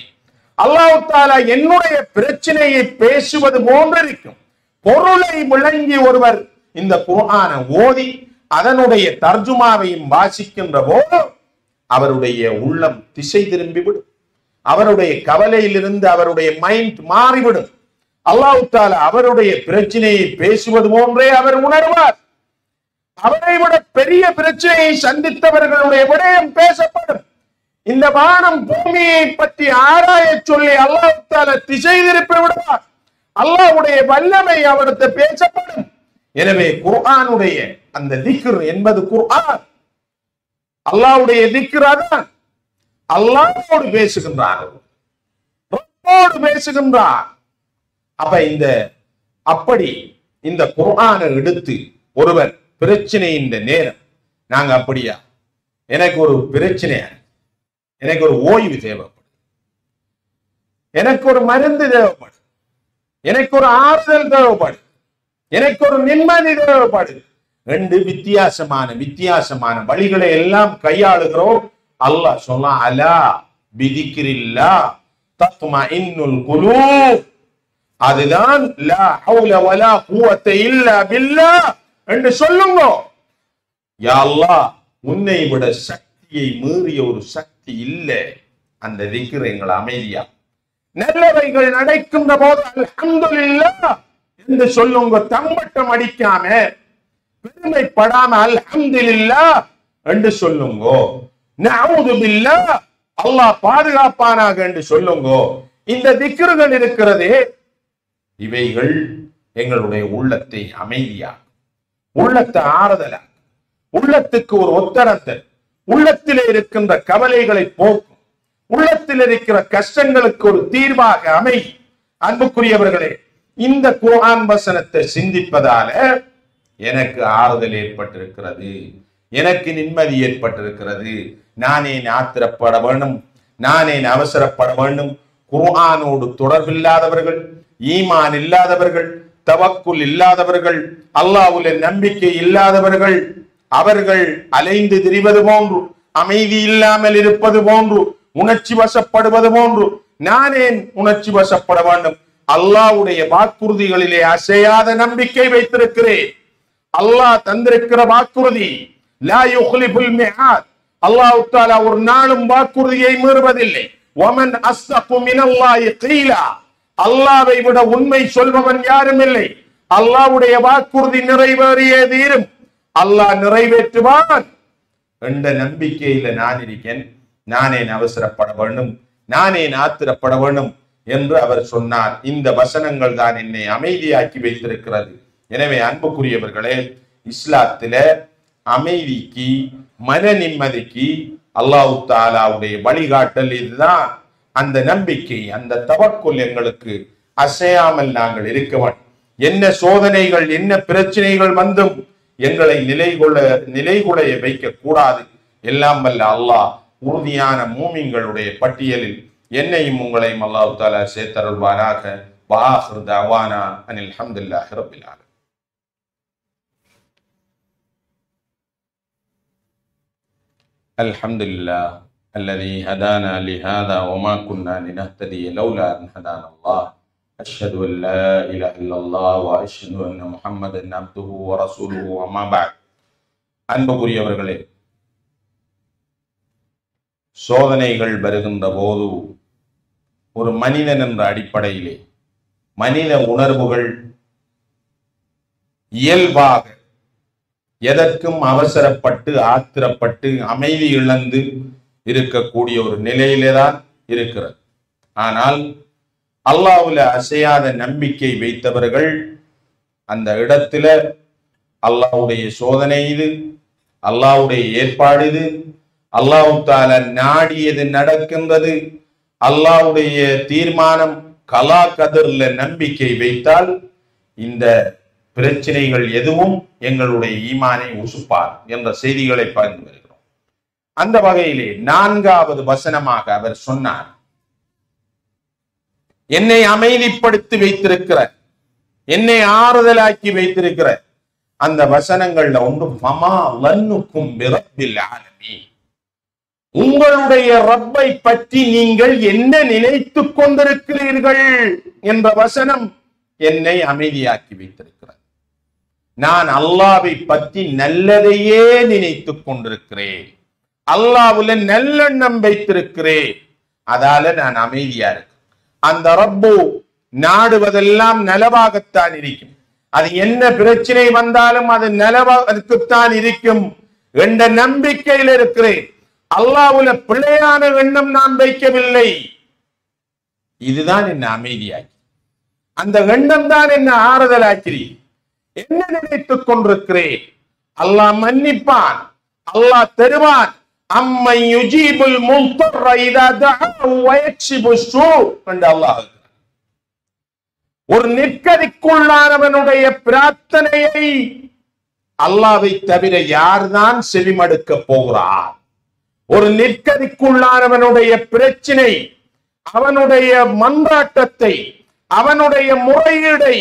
அல்லாஹ் தஆலா என்னுடைய பிரச்சனையை பேசுவது போன்று இருக்கும். பொருளை விளங்கி ஒருவர் இந்த குர்ஆனை ஓதி அதனுடைய தர்ஜுமாவையும் வாசிக்கின்ற போது அவருடைய உள்ளம் திசை திரும்பிவிடும். அவருடைய கவலையிலிருந்து அவருடைய மைண்ட் மாறிவிடும். அல்லாஹ் தஆலா அவருடைய பிரச்சனையை பேசுவது போன்றே அவர் உணர்வார். அவரை விட பெரிய பிரச்சனையை சந்தித்தவர்களுடைய விடயம் பேசப்படும். இந்த வானம் பூமியை பற்றி ஆராய சொல்லி அல்லாஹ் தஆலா திசை திருப்பி விடுவார். அல்லாஹ்வுடைய வல்லமை அவருக்கு பேசப்படும். எனவே குர்ஆனுடைய அந்த திக்ர் என்பது குர்ஆன், அல்லாஹ்வுடைய திக்ர். அதான் அல்லாஹ்வோடு பேசுகின்றார், ரப்போடு பேசுகின்றார். அப்ப அப்படி இந்த குர்ஆனை எடுத்து ஒருவர் பிரச்சனையின் நேரம், நாங்க அப்படியா, எனக்கு ஒரு பிரச்சனை, எனக்கு ஒரு ஓய்வு தேவைப்படும், எனக்கு ஒரு மருந்து தேவைப்படும், எனக்கு ஒரு ஆறுதல் தேவைப்படும், எனக்கு ஒரு நிம்மதி தேவைப்படுது. ரெண்டு வித்தியாசமான வழிகளை எல்லாம் கையாளுகிறோம். அல்லாஹ் சொன்னான், அலா பிதிக்ரில்லாஹ் தத்மஇன்னுல் குலூப். அதுதான் லா ஹவுல வலா குவத்த இல்லா பில்லாஹ் என்று சொல்லுங்க. யா அல்லாஹ், உன்னை விட சக்தியை மீறிய ஒரு சக்தி இல்லை. அந்த திக்ர் எங்களை அமைதியா, நல்லவைகள் நடக்கின்ற போது அல்ஹம்துலில்லாஹ் என்று சொல்லுங்க. தம்பட்டம் அடிக்காம, பெருமைப்படாம அல்ஹம்துலில்லாஹ் என்று சொல்லுங்க. நஊது பில்லாஹ், அல்லாஹ் பாதுகாப்பானாக என்று சொல்லுங்க. இந்த திக்ர்கள் இருக்கிறதே, இவைகள் எங்களுடைய உள்ளத்தை அமைதியா, உள்ளத்தை ஆறுதலா, உள்ளத்துக்கு ஒரு ஒத்தரத்தை, உள்ளத்திலே இருக்கின்ற கவலைகளை போக்கும், உள்ளத்தில் இருக்கிற கஷ்டங்களுக்கு ஒரு தீர்வாக அமை. அன்புக்குரியவர்களே, இந்த குர்ஆன் வசனத்தை சிந்திப்பதால எனக்கு ஆறுதல் ஏற்பட்டிருக்கிறது, எனக்கு நிம்மதி ஏற்பட்டிருக்கிறது. நானே ஆத்திரப்பட வேண்டும், நானே அவசரப்பட வேண்டும். குர்ஆனோடு தொடர்பில்லாதவர்கள், ஈமான் இல்லாதவர்கள், தவக்குல் இல்லாதவர்கள், அல்லாஹ்வுல நம்பிக்கை இல்லாதவர்கள், அவர்கள் அலைந்து திரிவது போன்று, அமைதி இல்லாமல் இருப்பது போன்று, உணர்ச்சி வசப்படுவது போன்று நானே உணர்ச்சி வசப்பட வேண்டும். அல்லாஹ்வுடைய வாக்குறுதிகளிலே அசையாத நம்பிக்கை வைத்திருக்கிறேன். அல்லாஹ் தந்திருக்கிற வாக்குறுதி லா யுக்லிஃபுல் மிஆத். அல்லாஹ் தஆலா ஒரு நாளும் வாக்குறுதியை மீறுவதில்லை. வமன் அஸ்தகு மினல்லாஹி கீலா. அல்லாஹ்வை விட உண்மை சொல்பவன் யாரும் இல்லை. அல்லாஹ்வுடைய வாக்குறுதி நிறைவேறியே தீரும், அல்லாஹ் நிறைவேற்றுவான் என்ற நம்பிக்கையில நான் இருக்கேன். நானே அவசரப்பட வேண்டும், நானே ஆத்திரப்பட வேண்டும் என்று அவர் சொன்னார். இந்த வசனங்கள் தான் என்னை அமைதியாக்கி வைத்திருக்கிறது. எனவே அன்புக்குரியவர்களே, இஸ்லாத்தில அமைதிக்கு, மன நிம்மதிக்கு அல்லாஹ் தஆலாவுடைய வழிகாட்டல் இதுதான். அந்த நம்பிக்கை, அந்த தவக்குல் எங்களுக்கு அசையாமல் நாங்கள் இருக்க வேண்டும். என்ன சோதனைகள், என்ன பிரச்சனைகள் வந்தும் எங்களை நிலைகுலைய வைக்க கூடாது. எல்லாம் வல்ல அல்லாஹ் உறுதியான மூமின்களுடைய பட்டியலில் என்னையும் உங்களையும் அல்லாஹ் தஆலா சேர்த்தருள்வாராக. வஆகிரு தஅவானா அனில் ஹம்துலில்லாஹி ரப்பில் ஆலமீன். அல்ஹம்துலில்லாஹ் الذي هدانا لهذا وما كنا لنهتدي لولا أن هدانا الله أشهد أن لا إله إلا الله وأشهد أن محمدا عبده ورسوله وما بعد. அன்புக்குரியவர்களே, சோதனைகள் வருகின்ற போது ஒரு மனிதன் என்ற அடிப்படையிலே மனித உணர்வுகள் இயல்பாக எதற்கும் அவசரப்பட்டு ஆத்திரப்பட்டு அமைதி இழந்து இருக்கக்கூடிய ஒரு நிலையிலேதான் இருக்கிறது. ஆனால் அல்லாஹ்வுல அசையாத நம்பிக்கை வைத்தவர்கள் அந்த இடத்துல அல்லாஹ்வுடைய சோதனை இது, அல்லாஹ்வுடைய ஏற்பாடு இது, அல்லாஹ் தஆலா நாடியது நடக்கின்றது, அல்லாஹ்வுடைய தீர்மானம் கலா கதர்ல நம்பிக்கை வைத்தால் இந்த பிரச்சனைகள் எதுவும் எங்களுடைய ஈமானை உசுப்பார் என்ற செய்திகளை பகிர்ந்து வருகிறோம். அந்த வகையிலே 4வது வசனமாக அவர் சொன்னார், என்னை அமைதிப்படுத்தி வைத்திருக்கிற, என்னை ஆறுதலாக்கி வைத்திருக்கிற அந்த வசனங்கள்ல ஒன்று ஃபமா லன்னுக்கும் பிரப்பில் ஆலமீன். உங்களுடைய ரப்பை பற்றி நீங்கள் என்ன நினைத்துக் கொண்டிருக்கிறீர்கள் என்ற வசனம் என்னை அமைதியாக்கி வைத்திருக்கிறது. நான் அல்லாஹ்வை பற்றி நல்லதையே நினைத்துக் கொண்டிருக்கிறேன், அல்லாஹ்வுல நல்லெண்ணம் வைத்திருக்கிறேன், அதால நான் அமைதியா இருக்கேன். அந்த ரப்பு நாடுவதெல்லாம் நலவாகத்தான் இருக்கும். அது என்ன பிரச்சனை வந்தாலும் அது நலவாகத்தான் இருக்கும் என்ற நம்பிக்கையில் இருக்கிறேன். அல்லாஹ்வுல பிழையான எண்ணம் நான் வைக்கவில்லை. இதுதான் என்ன அமைதியாக்கி, அந்த எண்ணம் தான் என்ன ஆறுதலாக்கிறீ. என்ன நினைத்துக் கொண்டிருக்கிறேன்? அல்லாஹ் மன்னிப்பான், அல்லாஹ் தருவான். அம்மை யுஜீபுல் முல்தர்ர இதா தஆஹு வ யக்ஷிபு ஸூ என்று அல்லாஹ். ஒரு நிற்கதிக்குள்ளானவனுடைய பிரார்த்தனையை அல்லாஹ்வை தவிர யார்தான் செவிமடுக்க போகிறார்? ஒரு நிற்கதிக்குள்ளானவனுடைய பிரச்சனை, அவனுடைய மன்றாட்டத்தை, அவனுடைய முறையீடை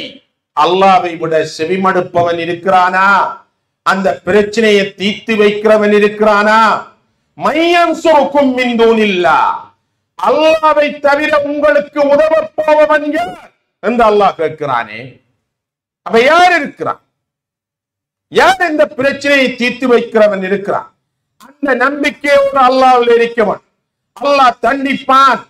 அல்லாவை விட செவிமடுப்பவன் இருக்கிறானா? அந்த பிரச்சனையை தீர்த்து வைக்கிறவன் இருக்கிறானா? மையம் சுருக்கும் மின்தூனில்லா, அல்லாவை தவிர உங்களுக்கு உதவ போவவன் யார் என்று அல்லாஹ் கேட்கிறானே. அப்ப யார் இருக்கிறான்? யார் இந்த பிரச்சனையை தீர்த்து வைக்கிறவன் இருக்கிறான்? அந்த நம்பிக்கையோடு அல்லாஹ்வில் இருக்கவன். அல்லாஹ் தண்டிப்பான்,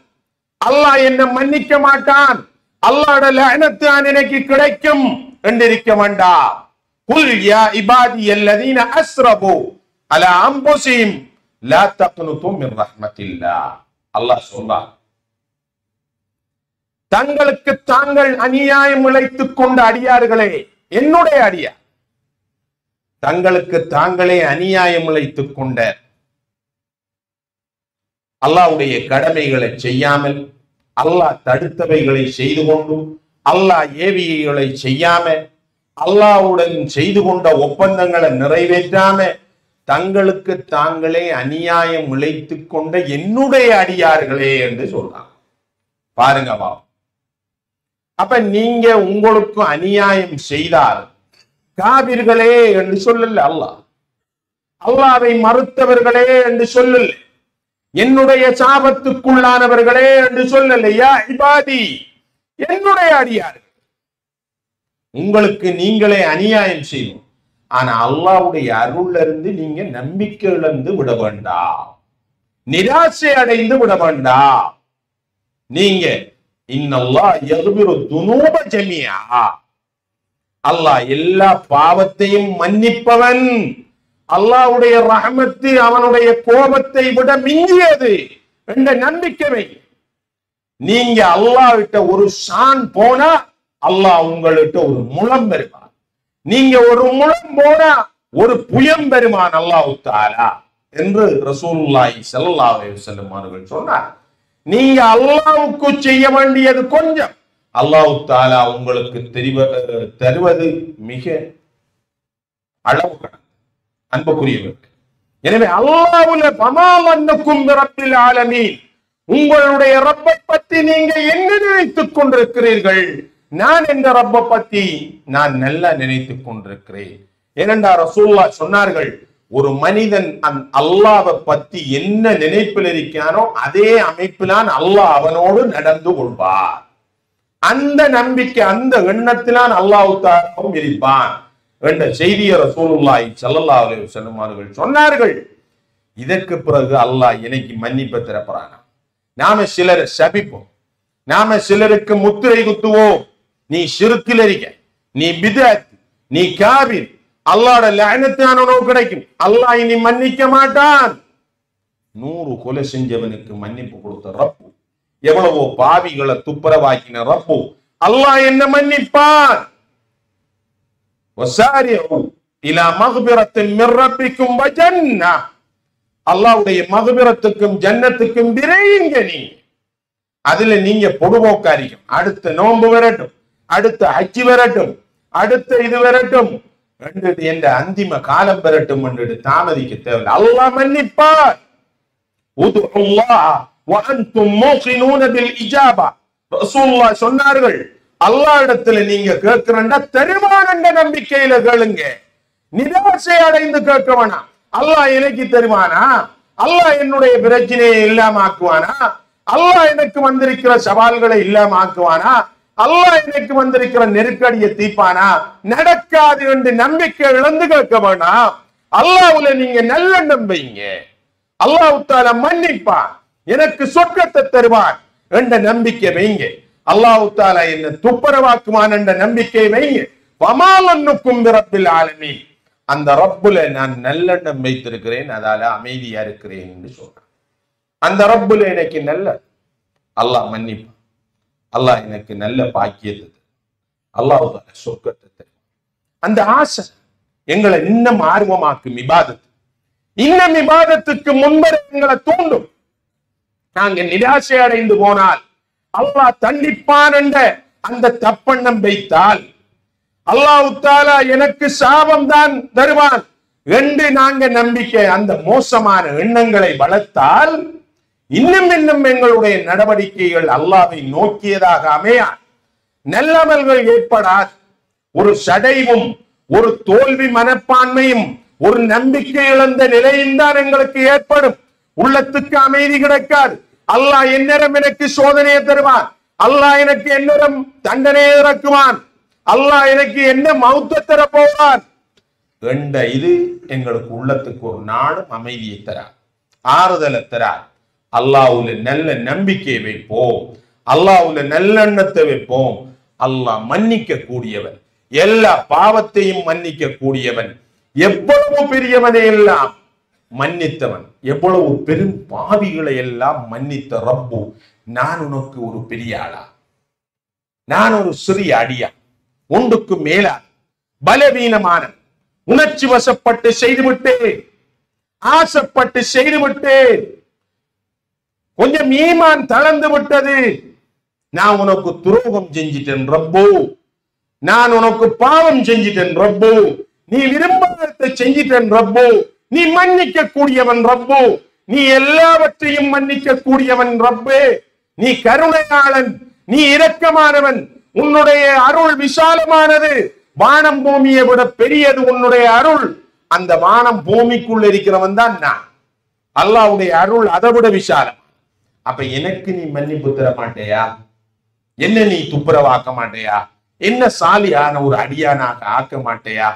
அல்லாஹ் என்ன மன்னிக்க மாட்டான், அல்லாஹ்வுடைய லஅனத் எனக்கு கிடைக்கும் என்று இருக்க வேண்டாம். குல் யா இபாதியல்லதீன அஸ்ரபு அலா அன்ஃபுஸிஹிம் லா தக்னுது மின் ரஹ்மத்தில்லாஹ். அல்லாஹ் சொல்றான், தங்களுக்கு தாங்கள் அநியாயம் இழைத்துக் கொண்ட அடியார்களே, என்னுடைய அடியார், தங்களுக்கு தாங்களே அநியாயம் இழைத்துக் கொண்ட, அல்லாஹ்வுடைய கடமைகளை செய்யாமல், அல்லாஹ் தடுத்தவைகளை செய்து கொண்டு, அல்லாஹ் ஏவியைகளை செய்யாம, அல்லாஹ்வுடன் செய்து கொண்ட ஒப்பந்தங்களை நிறைவேற்றாம, தங்களுக்கு தாங்களே அநியாயம் இழைத்துக் கொண்ட என்னுடைய அடியார்களே என்று சொல்றாங்க. பாருங்க வா. அப்ப நீங்க உங்களுக்கு அநியாயம் செய்தால் காபிர்களே என்று சொல்லல அல்லாஹ், அல்லாஹ்வை மறுத்தவர்களே என்று சொல்லல, என்னுடைய சாபத்துக்குள்ளானவர்களே என்று சொல்லல. யா இபாதி, என்னுடைய அடியார்கள். உங்களுக்கு நீங்களே அநியாயம் செய்யும். ஆனா அல்லாஹ்வுடைய அருள்ல இருந்து நீங்க நம்பிக்கை இழந்து விட வேண்டாம், நிராசை அடைந்து விட வேண்டாம். நீங்க இன்னல்லாஹ் யக்பிரு துனூப ஜமீஆ, அல்லாஹ் எல்லா பாவத்தையும் மன்னிப்பவன். அல்லாஹ்வுடைய ரஹமத்து அவனுடைய கோபத்தை விட மிஞ்சியது என்ற நம்பிக்கை. நீங்க அல்லாஹ் கிட்ட ஒரு ஷான் போனா அல்லாஹ் உங்கள்கிட்ட ஒரு முழம் பெறுவான். நீங்க ஒரு முழம் போனா ஒரு புயம் பெறுவான் அல்லாஹ் தஆலா என்று ரசூலுல்லாஹி ஸல்லல்லாஹு அலைஹி வஸல்லம் அவர்கள் சொன்னார். நீங்க அல்லாஹ்வுக்கு செய்ய வேண்டியது கொஞ்சம், அல்லாஹ் தஆலா உங்களுக்கு தருவது மிக அளவு கடந்த அன்புக்குரியவர்கள். எனவே அல்லாஹ்வுல பமாலன்னக்கும் பிரப்பில் ஆலமீன், உங்களுடைய ரப்பை பத்தி நீங்க என்ன நினைத்துக் கொண்டிருக்கிறீர்கள்? நான் இந்த ரப்பை பத்தி நான் நல்லா நினைத்துக் கொண்டிருக்கிறேன். ஏனென்றால் ரசூலுல்லாஹ் சொன்னார்கள், ஒரு மனிதன் அல்லாஹ்வை பத்தி என்ன நினைப்பில் இருக்கானோ அதே அமைப்பிலான் அல்லாஹ் அவனோடு நடந்து கொள்வார். அந்த நம்பிக்கை, அந்த எண்ணத்திலான் அல்லாஹ் தஆலாவும் இருப்பான் என்ற செய்தியை ரசூலுல்லாஹி ஸல்லல்லாஹு அலைஹி வஸல்லம் அவர்கள் சொன்னார்கள். இதற்கு பிறகு அல்லாஹ் எனக்கு மன்னிப்பு தரப்போறானா? நாம சிலரை சபிப்போம், நாம சிலருக்கு முத்திரை குத்துவோம். நீ ஷிர்கில் இருக்க, நீ பித்அத், நீ காபிர், அல்லாஹ்வுடைய லஅனத் உனக்கு கிடைக்கும், அல்லாஹ் இனி மன்னிக்க மாட்டான். 100 கொலை செஞ்சவனுக்கு மன்னிப்பு கொடுத்த ரப்பு, எவ்வளவோ பாவிகளை துப்புரவாக்கின ரப்பு, அல்லாஹ் என்ன மன்னிப்பான். வஸாரிஉ இலா மக்பிரத்தின் மிர் ரப்பிக்கும் வ ஜன்னah, அல்லாஹ்வுடைய மக்பிரத்துக்கும் ஜன்னத்துக்கும் விரையுங்க. நீங்க அதுல நீங்க பொடுபோக்காரிக்கும். அடுத்த நோன்பு வரட்டும், அடுத்த ஹஜ் வரட்டும், அடுத்த இது வரட்டும் என்ற அந்திம காலம் வரட்டும் என்று தாமதிக்க தேவையில்லை. அல்லாஹ் மன்னிப்பார். உதுல்லாஹ் வ அன்தும் மூகினூன பில் இஜாபா, ரசூலுல்லாஹ் சொன்னார்கள், அல்லாஹ் இடத்துல நீங்க கேட்கிறண்டா தருவான் என்ற நம்பிக்கையில கேளுங்க. நிராசை அடைந்து கேட்க வேணாம். அல்லாஹ் எனக்கு தருவானா? அல்லாஹ் என்னுடைய பிரச்சனையை இல்லாம ஆக்குவானா? அல்லாஹ் எனக்கு வந்திருக்கிற சவால்களை இல்லாம ஆக்குவானா? அல்லாஹ் எனக்கு வந்திருக்கிற நெருக்கடியை தீர்ப்பானா? நடக்காது என்று நம்பிக்கை இழந்து கேட்க வேண்டாம். அல்லாஹ்வுல நீங்க நல்ல நம்புங்க. அல்லாஹ் தஆலா மன்னிப்பான், எனக்கு சொர்க்கத்தை தருவான் என்ற நம்பிக்கை வைங்க. அல்லாஹ் தஆலா என்ன துப்புரவாக்குவான் என்ற நம்பிக்கை வைங்க. வமாலன்னுக்கும் பிரப்பில் ஆலமீன், அந்த ரப்புல நான் நல்லெண்ணம் வைத்திருக்கிறேன், அதால அமைதியா இருக்கிறேன் என்று சொல்றேன். அந்த ரப்புல எனக்கு நல்ல அல்லாஹ் மன்னிப்பான். அல்லாஹ் எனக்கு நல்ல பாக்கியத்தை, அல்லாஹ் சொர்க்கத்தை. அந்த ஆசை எங்களை இன்னும் ஆர்வமாக்கும். இபாதத் இன்னும் இபாதத்துக்கு முன்பு எங்களை தூண்டும். நாங்க நிராசை அடைந்து போனால், அல்லாஹ் தண்டிப்பான் என்ற அந்த தப்பெண்ணம் வைத்தால், அல்லாஹ் தஆலா எனக்கு சாபம் தான் தருவான் என்று நாங்க நம்பிக்கை, அந்த மோசமான எண்ணங்களை வளர்த்தால் இன்னும் இன்னும் எங்களுடைய நடவடிக்கைகள் அல்லாஹ்வை நோக்கியதாக அமையாது, நல்லமல்கள் ஏற்படாது. ஒரு சடைவும் ஒரு தோல்வி மனப்பான்மையும் ஒரு நம்பிக்கை இழந்த நிலையும் தான் எங்களுக்கு ஏற்படும். உள்ளத்துக்கு அமைதி கிடைக்காது. அல்லாஹ் என்னிடம் எனக்கு சோதனையை தருவான், அல்லாஹ் எனக்கு என்னிடம் தண்டனையை இறக்குவான், அல்லாஹ் எனக்கு என்ன மௌத்த தர போவான் என்ற இது எங்களுக்கு உள்ளத்துக்கு ஒரு நாடும் அமைதியை தரார், ஆறுதலை தரார். அல்லாஹ்வுல நல்ல நம்பிக்கை வைப்போம், அல்லாஹ்வுல நல்லெண்ணத்தை வைப்போம். அல்லாஹ் மன்னிக்க கூடியவன், எல்லா பாவத்தையும் மன்னிக்க கூடியவன், எவ்வளவு பெரியவனை எல்லாம் மன்னித்தவன், எவ்வளவு பெரும் பாவிகளை எல்லாம் மன்னித்த ரப்பு. நான் உனக்கு ஒரு பெரிய ஆளா? நான் ஒரு சிறிய அடியா? ஒன்றுக்கு மேலா பலவீனமான உணர்ச்சி வசப்பட்டு செய்துவிட்டேன், ஆசைப்பட்டு செய்துவிட்டேன், கொஞ்சம் ஈமான் தளர்ந்து விட்டது, நான் உனக்கு துரோகம் செஞ்சிட்டேன் ரப்பு, நான் உனக்கு பாவம் செஞ்சிட்டேன் ரப்பு, நீ விரும்பாததை செஞ்சிட்டேன் ரப்பு, நீ மன்னிக்க கூடியவன் ரப்பு, நீ எல்லாவற்றையும் மன்னிக்க கூடியவன் ரப்பு, நீ கருணையாளன், நீ இரக்கமானவன், உன்னுடைய அருள் விசாலமானது, வானம் பூமியை விட பெரியது உன்னுடைய அருள். அந்த வானம் பூமிக்குள்ள இருக்கிறவன் தான் நான். அல்லாஹ்வுடைய அருள் அதை விட விசாலம். அப்ப எனக்கு நீ மன்னிப்பு தர மாட்டேயா? என்ன நீ துப்புரவாக்க மாட்டேயா? என்ன சாலியான ஒரு அடியானாக ஆக்க மாட்டேயா?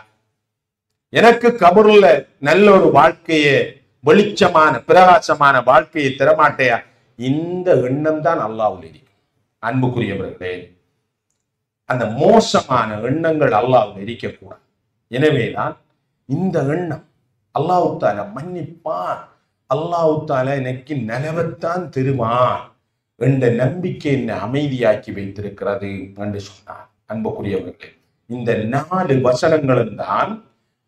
எனக்கு கபருள்ள நல்ல ஒரு வாழ்க்கையை, வெளிச்சமான பிரகாசமான வாழ்க்கையை தரமாட்டேயா? இந்த எண்ணம் தான் அல்லாஹ்வுல இருக்கு. அன்புக்குரியவர்களே, அந்த மோசமான எண்ணங்கள் அல்லாஹ்வுல இருக்கக்கூடாது. எனவேதான் இந்த எண்ணம் அல்லாஹ் தஆலா மன்னிப்பான், அல்லாஹ் தஆலா எனக்கு நலவத்தான் தருவான் என்ற நம்பிக்கை என்னை அமைதியாக்கி வைத்திருக்கிறது என்று சொன்னார். அன்புக்குரியவர்களே, இந்த 4 வசனங்களும் தான்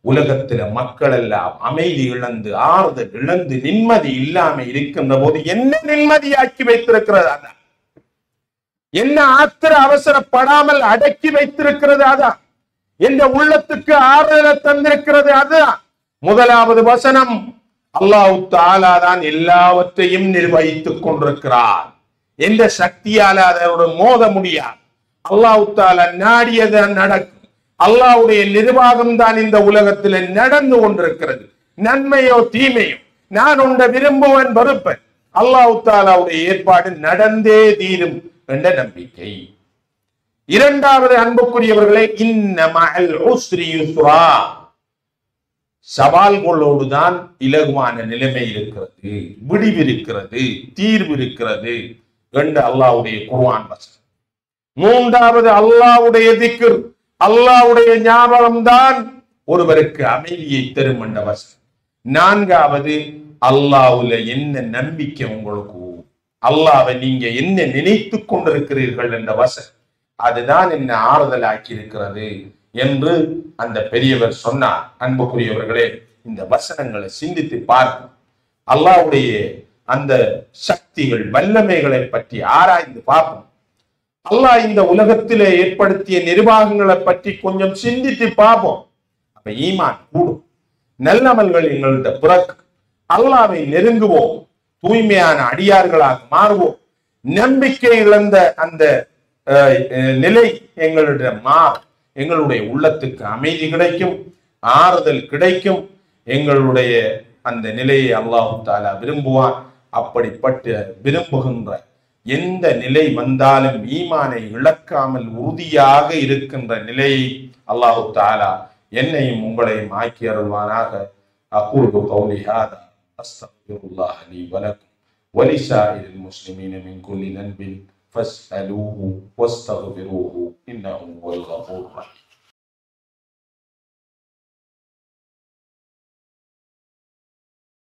உலகத்துல மக்கள் எல்லாம் அமைதி இழந்து, ஆறுதல் இழந்து, நிம்மதி இல்லாம இருக்கின்ற போது என்ன நிம்மதியாக்கி வைத்திருக்கிறது அதான், என்ன ஆத்திர அவசரப்படாமல் அடக்கி வைத்திருக்கிறது அதான், என்ற உள்ளத்துக்கு ஆறுதலை தந்திருக்கிறது அதுதான். முதலாவது வசனம், அல்லாஹ் தஆலா தான் எல்லாவற்றையும் நிர்வகித்துக் கொண்டிருக்கிறார், எந்த சக்தியால அதோட மோத முடியாது. அல்லாஹ் தஆலா நாடியது நடக்கும். அல்லாஹ்வுடைய நிர்வாகம் தான் இந்த உலகத்தில் நடந்து கொண்டிருக்கிறது. நன்மையோ தீமையோ நான் உண்ட விரும்புவன் வெறுப்பன், அல்லாஹ் தஆலாவுடைய ஏற்பாடு நடந்தே தீரும் என்ற நம்பிக்கை. இரண்டாவது அன்புக்குரியவர்களே, இன்ன மஅல் உஸ்ரி யுஸ்ரா, சவால்களோடு தான் இலகுவான நிலைமை இருக்கிறது, விடிவு இருக்கிறது, தீர்வு இருக்கிறது என்ற அல்லாஹ்வுடைய குர்ஆன் வசனம். மூன்றாவது அல்லாஹ்வுடைய திக்ர், அல்லாஹ்வுடைய ஞாபகம் தான் ஒருவருக்கு அமைதியை தரும் என்ற வசனம். நான்காவது அல்லாஹ்வுல என்ன நம்பிக்கை உங்களுக்கு, அல்லாஹ்வை நீங்க என்ன நினைத்துக் கொண்டிருக்கிறீர்கள் என்ற வசனம், அதுதான் என்ன ஆறுதலாக்கி இருக்கிறது என்று அந்த பெரியவர் சொன்னார். அன்புக்குரியவர்களே, இந்த வசனங்களை சிந்தித்து பார்ப்போம். அல்லாஹ்வுடைய அந்த சக்திகள், வல்லமைகளை பற்றி ஆராய்ந்து பார்ப்போம். அல்லாஹ் இந்த உலகத்திலே ஏற்படுத்திய நிர்வாகங்களை பற்றி கொஞ்சம் சிந்தித்து பார்ப்போம். அப்ப ஈமான் கூடும், நல்லமல்கள் எங்கள்கிட்ட பிறக்கும், அல்லாஹ்வை நெருங்குவோம், தூய்மையான அடியார்களாக மாறுவோம், நம்பிக்கை இழந்த அந்த நிலை எங்களுடைய மாறும், எங்களுடைய உள்ளத்துக்கு அமைதி கிடைக்கும், ஆறுதல் கிடைக்கும், எங்களுடைய அந்த நிலையை அல்லாஹ் தஆலா விரும்புவான். அப்படிப்பட்ட விரும்புகின்ற எந்த நிலை வந்தாலும் ஈமானை இழக்காமல் உறுதியாக இருக்கின்ற நிலையை அல்லாஹ் தஆலா என்னையும் உங்களையும் ஆக்கி அருள்வானாக. அகூலு கௌலி ஹாதா அஸ்தக்ஃபிருல்லாஹ் லி வ லக்கும் வ லிஸாயிரில் முஸ்லிமீன மின் குல்லி தன்பின் ஃபஸ்அலூஹு வஸ்தக்ஃபிரூஹு இன்னஹு ஹுவல் கஃபூர் ரஹீம்.